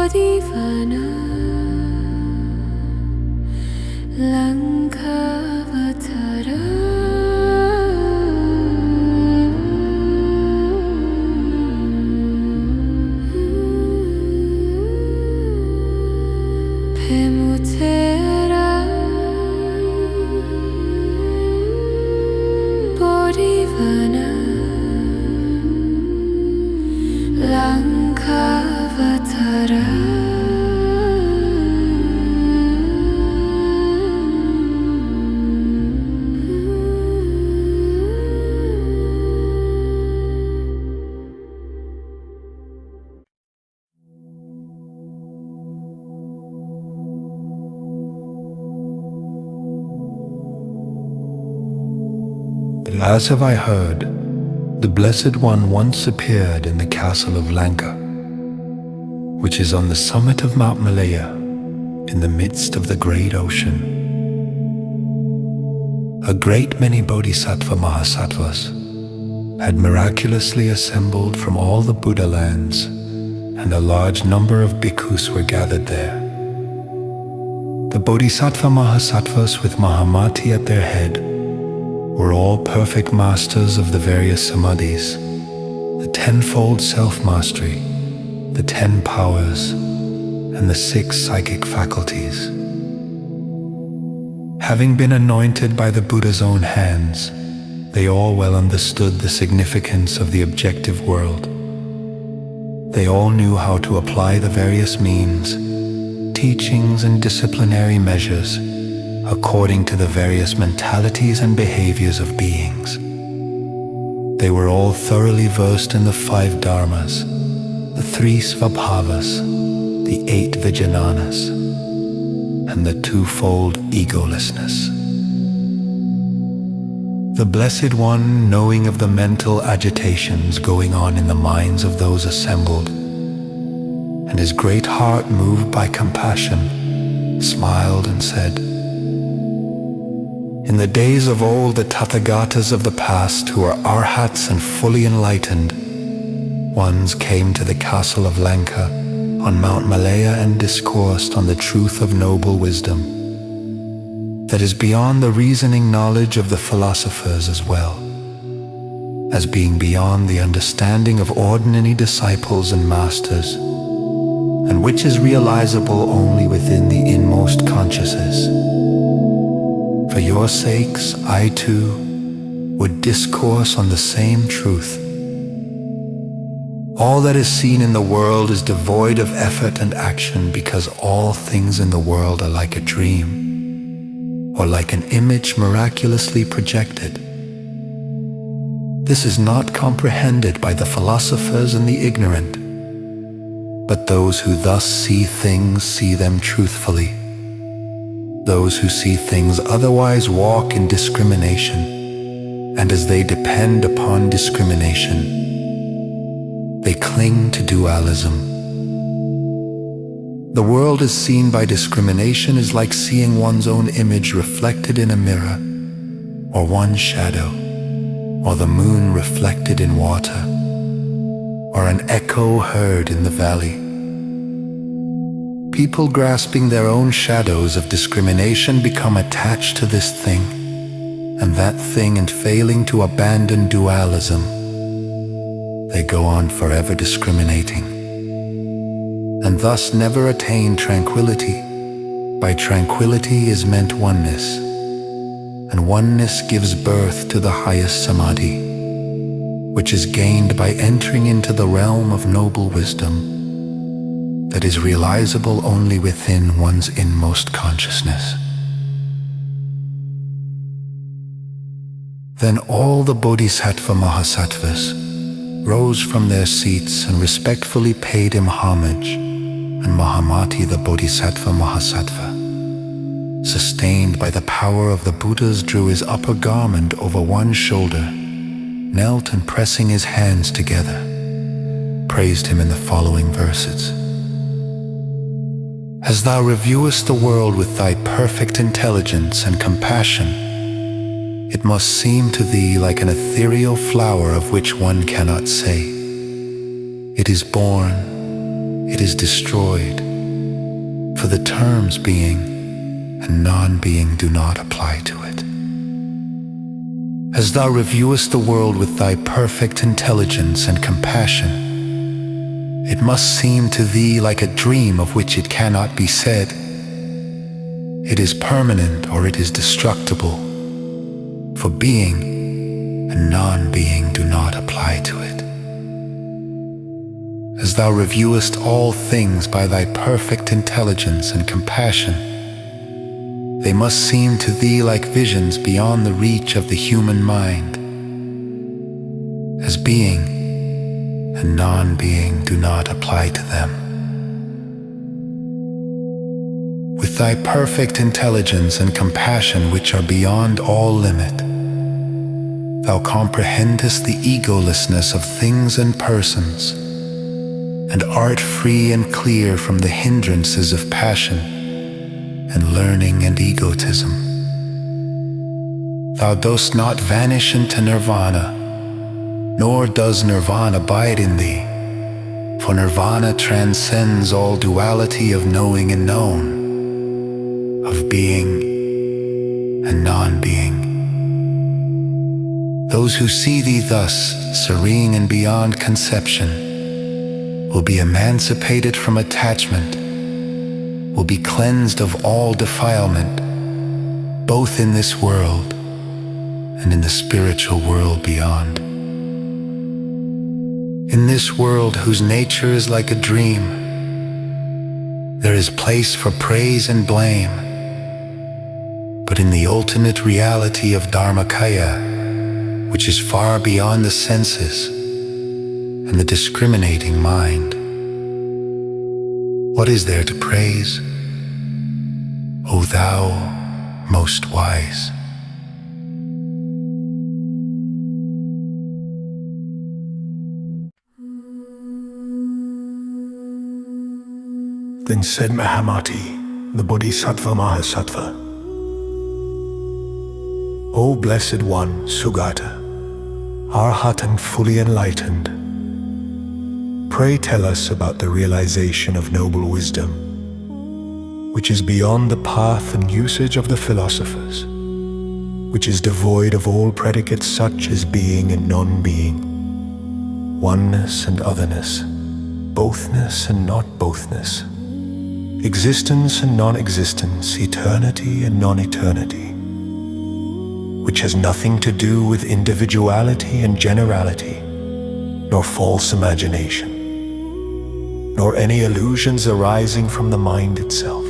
Bodhivana Lankavatara Pemutera Bodhivana Lankavatara As have I heard, the Blessed One once appeared in the castle of Lanka, which is on the summit of Mount Malaya, in the midst of the great ocean. A great many Bodhisattva Mahasattvas had miraculously assembled from all the Buddha lands, and a large number of bhikkhus were gathered there. The Bodhisattva Mahasattvas with Mahamati at their head were all perfect masters of the various samadhis, the tenfold self-mastery, the 10 powers, and the 6 psychic faculties. Having been anointed by the Buddha's own hands, they all well understood the significance of the objective world. They all knew how to apply the various means, teachings, and disciplinary measures according to the various mentalities and behaviors of beings. They were all thoroughly versed in the 5 dharmas, the 3 svabhavas, the 8 vijnanas, and the 2-fold egolessness. The Blessed One, knowing of the mental agitations going on in the minds of those assembled, and his great heart moved by compassion, smiled and said, "In the days of old, the Tathagatas of the past, who are arhats and fully enlightened, ones came to the castle of Lanka on Mount Malaya and discoursed on the truth of noble wisdom that is beyond the reasoning knowledge of the philosophers, as well as being beyond the understanding of ordinary disciples and masters, and which is realizable only within the inmost consciousness. For your sakes, I too would discourse on the same truth. All that is seen in the world is devoid of effort and action, because all things in the world are like a dream, or like an image miraculously projected. This is not comprehended by the philosophers and the ignorant, but those who thus see things see them truthfully. Those who see things otherwise walk in discrimination, and as they depend upon discrimination, they cling to dualism. The world as seen by discrimination is like seeing one's own image reflected in a mirror, or one's shadow, or the moon reflected in water, or an echo heard in the valley. People grasping their own shadows of discrimination become attached to this thing and that thing, and failing to abandon dualism, they go on forever discriminating, and thus never attain tranquility. By tranquility is meant oneness, and oneness gives birth to the highest samadhi, which is gained by entering into the realm of noble wisdom that is realizable only within one's inmost consciousness. Then all the Bodhisattva Mahasattvas rose from their seats and respectfully paid him homage, and Mahamati, the Bodhisattva Mahasattva, sustained by the power of the Buddhas, drew his upper garment over one shoulder, knelt, and pressing his hands together, praised him in the following verses. As thou reviewest the world with thy perfect intelligence and compassion, it must seem to thee like an ethereal flower of which one cannot say, "It is born, it is destroyed, for the terms being and non-being do not apply to it. As thou reviewest the world with thy perfect intelligence and compassion, it must seem to thee like a dream of which it cannot be said, it is permanent or it is destructible, for being and non-being do not apply to it. As thou reviewest all things by thy perfect intelligence and compassion, they must seem to thee like visions beyond the reach of the human mind, as being and non-being do not apply to them. With thy perfect intelligence and compassion which are beyond all limit, thou comprehendest the egolessness of things and persons, and art free and clear from the hindrances of passion and learning and egotism. Thou dost not vanish into nirvana, nor does nirvana abide in thee, for nirvana transcends all duality of knowing and known, of being and non-being. Those who see thee thus, serene and beyond conception, will be emancipated from attachment, will be cleansed of all defilement, both in this world and in the spiritual world beyond. In this world whose nature is like a dream, there is place for praise and blame, but in the ultimate reality of Dharmakaya, which is far beyond the senses and the discriminating mind, what is there to praise, O thou most wise? Then said Mahamati, the Bodhisattva Mahasattva, O Blessed One, Sugata, Arhat and fully enlightened, pray tell us about the realization of noble wisdom, which is beyond the path and usage of the philosophers, which is devoid of all predicates such as being and non-being, oneness and otherness, bothness and not bothness, existence and non-existence, eternity and non-eternity, which has nothing to do with individuality and generality, nor false imagination, nor any illusions arising from the mind itself,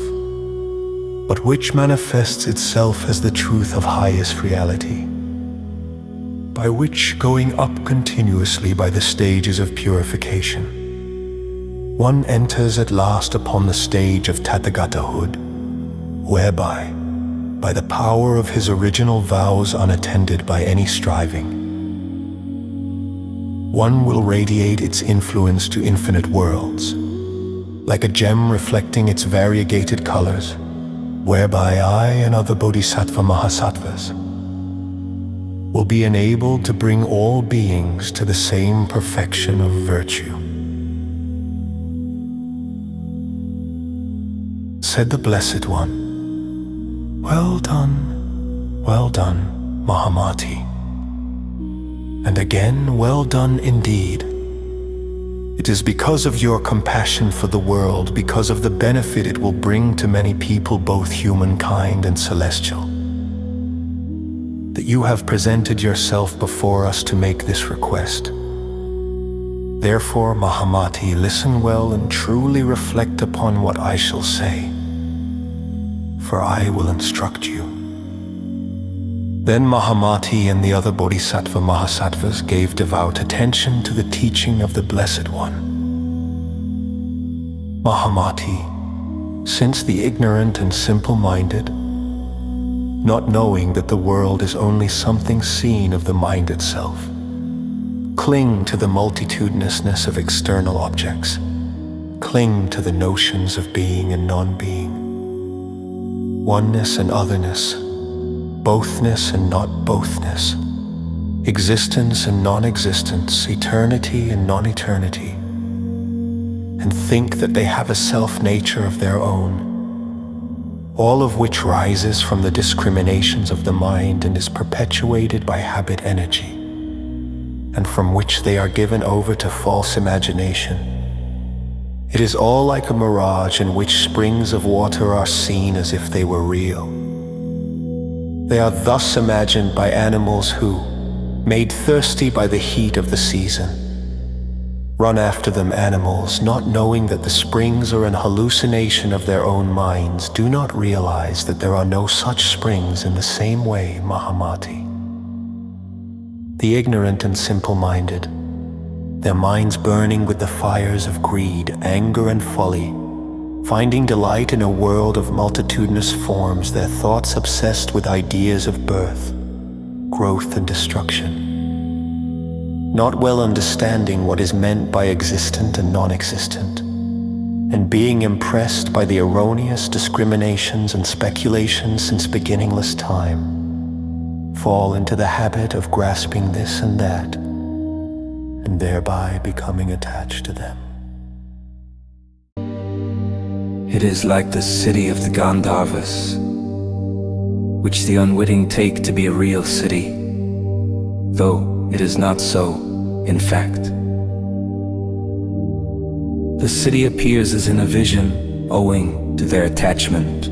but which manifests itself as the truth of highest reality, by which, going up continuously by the stages of purification, one enters at last upon the stage of Tathagatahood, whereby, by the power of his original vows unattended by any striving, one will radiate its influence to infinite worlds, like a gem reflecting its variegated colors, whereby I and other Bodhisattva Mahasattvas will be enabled to bring all beings to the same perfection of virtue. Said the Blessed One, well done, Mahamati. And again, well done indeed. It is because of your compassion for the world, because of the benefit it will bring to many people, both humankind and celestial, that you have presented yourself before us to make this request. Therefore, Mahamati, listen well and truly reflect upon what I shall say, for I will instruct you. Then Mahamati and the other Bodhisattva Mahasattvas gave devout attention to the teaching of the Blessed One. Mahamati, since the ignorant and simple-minded, not knowing that the world is only something seen of the mind itself, cling to the multitudinousness of external objects, cling to the notions of being and non-being, oneness and otherness, bothness and not bothness, existence and non-existence, eternity and non-eternity, and think that they have a self-nature of their own, all of which rises from the discriminations of the mind and is perpetuated by habit energy, and from which they are given over to false imagination. It is all like a mirage in which springs of water are seen as if they were real. They are thus imagined by animals who, made thirsty by the heat of the season, run after them. Animals, not knowing that the springs are an hallucination of their own minds, do not realize that there are no such springs in the same way, Mahamati. The ignorant and simple-minded, their minds burning with the fires of greed, anger, and folly, finding delight in a world of multitudinous forms, their thoughts obsessed with ideas of birth, growth, and destruction, not well understanding what is meant by existent and non-existent, and being impressed by the erroneous discriminations and speculations since beginningless time, fall into the habit of grasping this and that, and thereby becoming attached to them. It is like the city of the Gandharvas, which the unwitting take to be a real city, though it is not so, in fact. The city appears as in a vision, owing to their attachment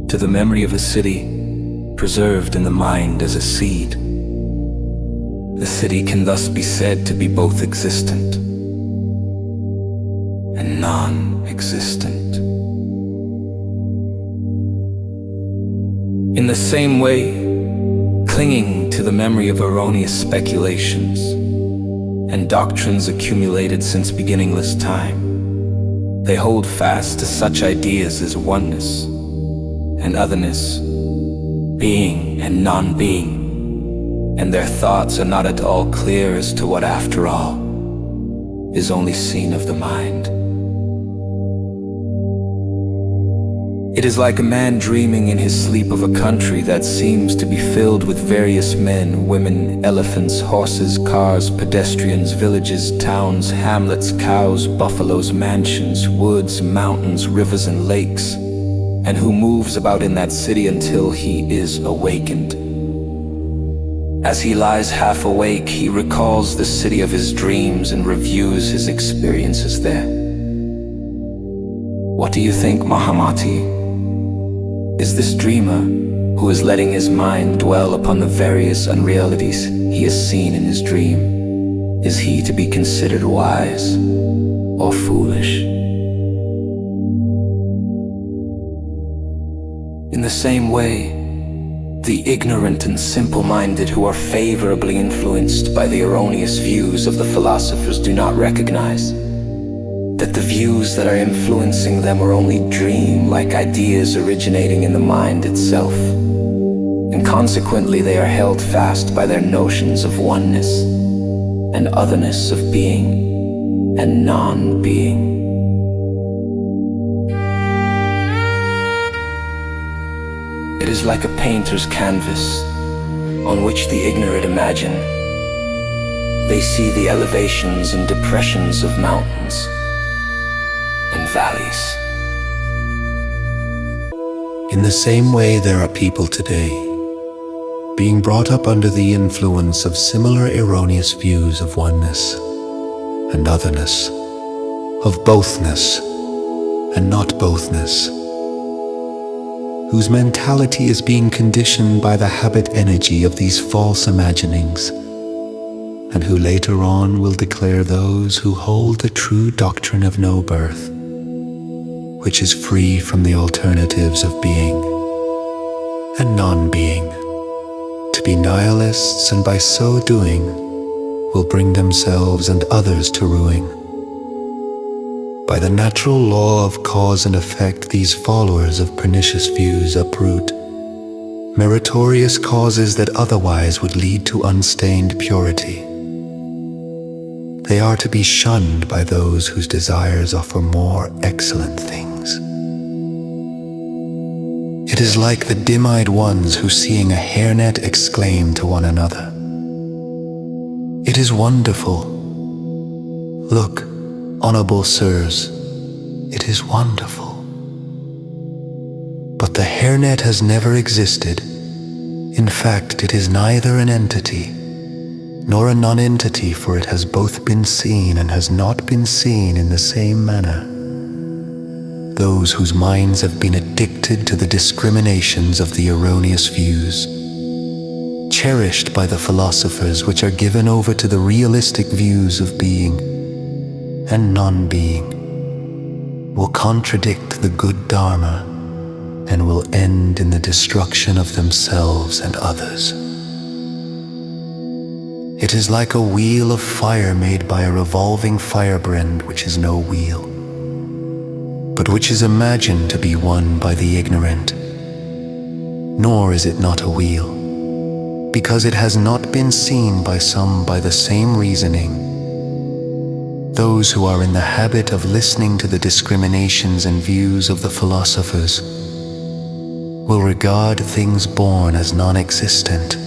to the memory of a city preserved in the mind as a seed. The city can thus be said to be both existent and non-existent. In the same way, clinging to the memory of erroneous speculations and doctrines accumulated since beginningless time, they hold fast to such ideas as oneness and otherness, being and non-being, and their thoughts are not at all clear as to what, after all, is only seen of the mind. It is like a man dreaming in his sleep of a country that seems to be filled with various men, women, elephants, horses, cars, pedestrians, villages, towns, hamlets, cows, buffaloes, mansions, woods, mountains, rivers, and lakes, and who moves about in that city until he is awakened. As he lies half awake, he recalls the city of his dreams and reviews his experiences there. What do you think, Mahamati? Is this dreamer, who is letting his mind dwell upon the various unrealities he has seen in his dream, is he to be considered wise or foolish? In the same way, the ignorant and simple-minded who are favorably influenced by the erroneous views of the philosophers do not recognize that the views that are influencing them are only dream-like ideas originating in the mind itself, and consequently they are held fast by their notions of oneness and otherness, of being and non-being. It is like a painter's canvas on which the ignorant imagine. They see the elevations and depressions of mountains and valleys. In the same way, there are people today being brought up under the influence of similar erroneous views of oneness and otherness, of bothness and not bothness, whose mentality is being conditioned by the habit energy of these false imaginings, and who later on will declare those who hold the true doctrine of no birth, which is free from the alternatives of being and non-being, to be nihilists, and by so doing will bring themselves and others to ruin. By the natural law of cause and effect, these followers of pernicious views uproot meritorious causes that otherwise would lead to unstained purity. They are to be shunned by those whose desires offer more excellent things. It is like the dim-eyed ones who, seeing a hairnet, exclaim to one another, "It is wonderful. Look, Honorable sirs, it is wonderful. But the hairnet has never existed. In fact, it is neither an entity nor a non-entity, for it has both been seen and has not been seen in the same manner. Those whose minds have been addicted to the discriminations of the erroneous views, cherished by the philosophers, which are given over to the realistic views of being and non-being, will contradict the good Dharma and will end in the destruction of themselves and others. It is like a wheel of fire made by a revolving firebrand, which is no wheel, but which is imagined to be one by the ignorant. Nor is it not a wheel, because it has not been seen by some by the same reasoning. Those who are in the habit of listening to the discriminations and views of the philosophers will regard things born as non-existent,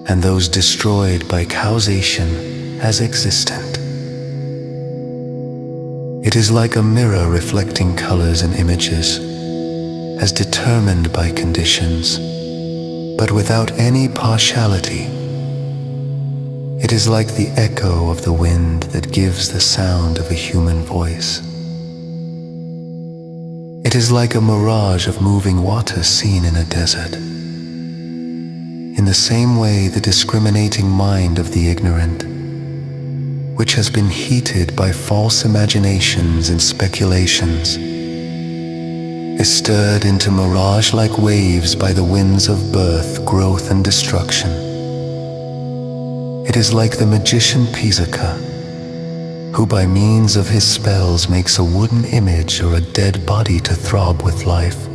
and those destroyed by causation as existent. It is like a mirror reflecting colors and images, as determined by conditions, but without any partiality. It is like the echo of the wind that gives the sound of a human voice. It is like a mirage of moving water seen in a desert. In the same way, the discriminating mind of the ignorant, which has been heated by false imaginations and speculations, is stirred into mirage-like waves by the winds of birth, growth, and destruction. It is like the magician Pisaka, who by means of his spells makes a wooden image or a dead body to throb with life,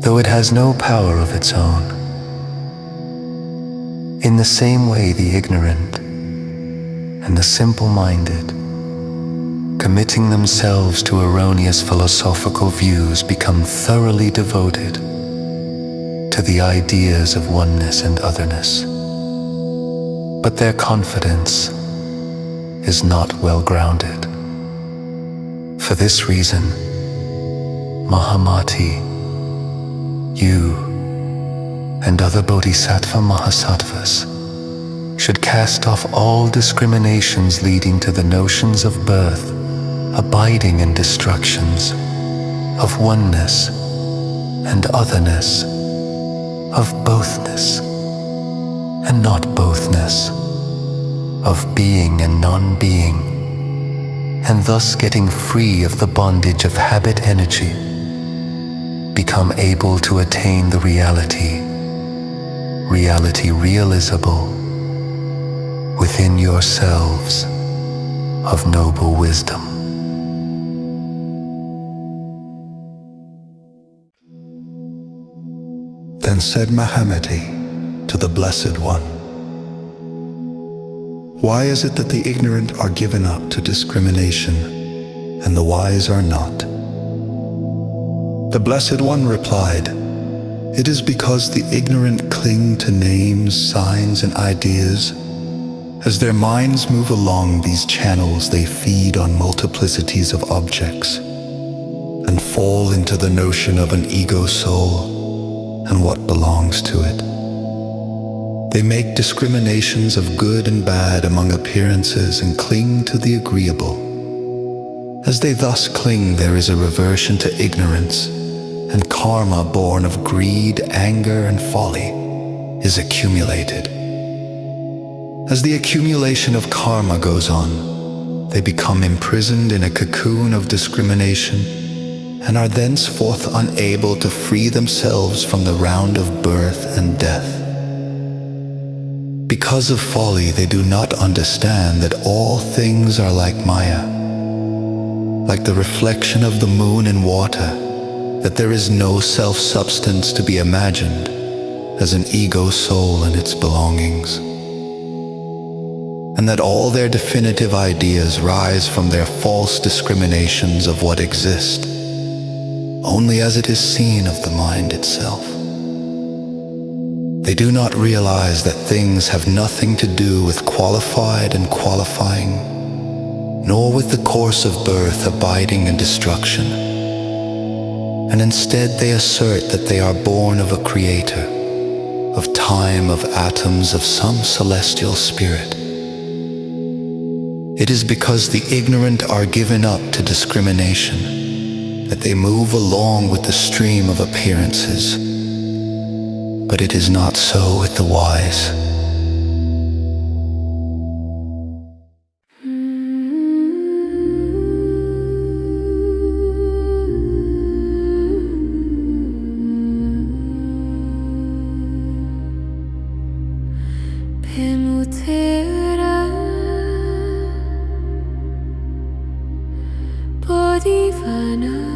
though it has no power of its own. In the same way, the ignorant and the simple-minded, committing themselves to erroneous philosophical views, become thoroughly devoted to the ideas of oneness and otherness. But their confidence is not well grounded. For this reason, Mahamati, you and other Bodhisattva Mahasattvas should cast off all discriminations leading to the notions of birth, abiding and destructions, of oneness and otherness, of bothness and not bothness, of being and non-being, and thus getting free of the bondage of habit energy, become able to attain the reality realizable within yourselves of noble wisdom. Then said Mahamati to the Blessed One, why is it that the ignorant are given up to discrimination and the wise are not? The Blessed One replied, it is because the ignorant cling to names, signs, and ideas. As their minds move along these channels, they feed on multiplicities of objects and fall into the notion of an ego soul and what belongs to it. They make discriminations of good and bad among appearances and cling to the agreeable. As they thus cling, there is a reversion to ignorance, and karma born of greed, anger, and folly is accumulated. As the accumulation of karma goes on, they become imprisoned in a cocoon of discrimination and are thenceforth unable to free themselves from the round of birth and death. Because of folly, they do not understand that all things are like Maya, like the reflection of the moon in water, that there is no self-substance to be imagined as an ego soul and its belongings, and that all their definitive ideas rise from their false discriminations of what exists, only as it is seen of the mind itself. They do not realize that things have nothing to do with qualified and qualifying, nor with the course of birth abiding in destruction. And instead they assert that they are born of a creator, of time, of atoms, of some celestial spirit. It is because the ignorant are given up to discrimination that they move along with the stream of appearances. But it is not so with the wise. Pemutera Bodhivana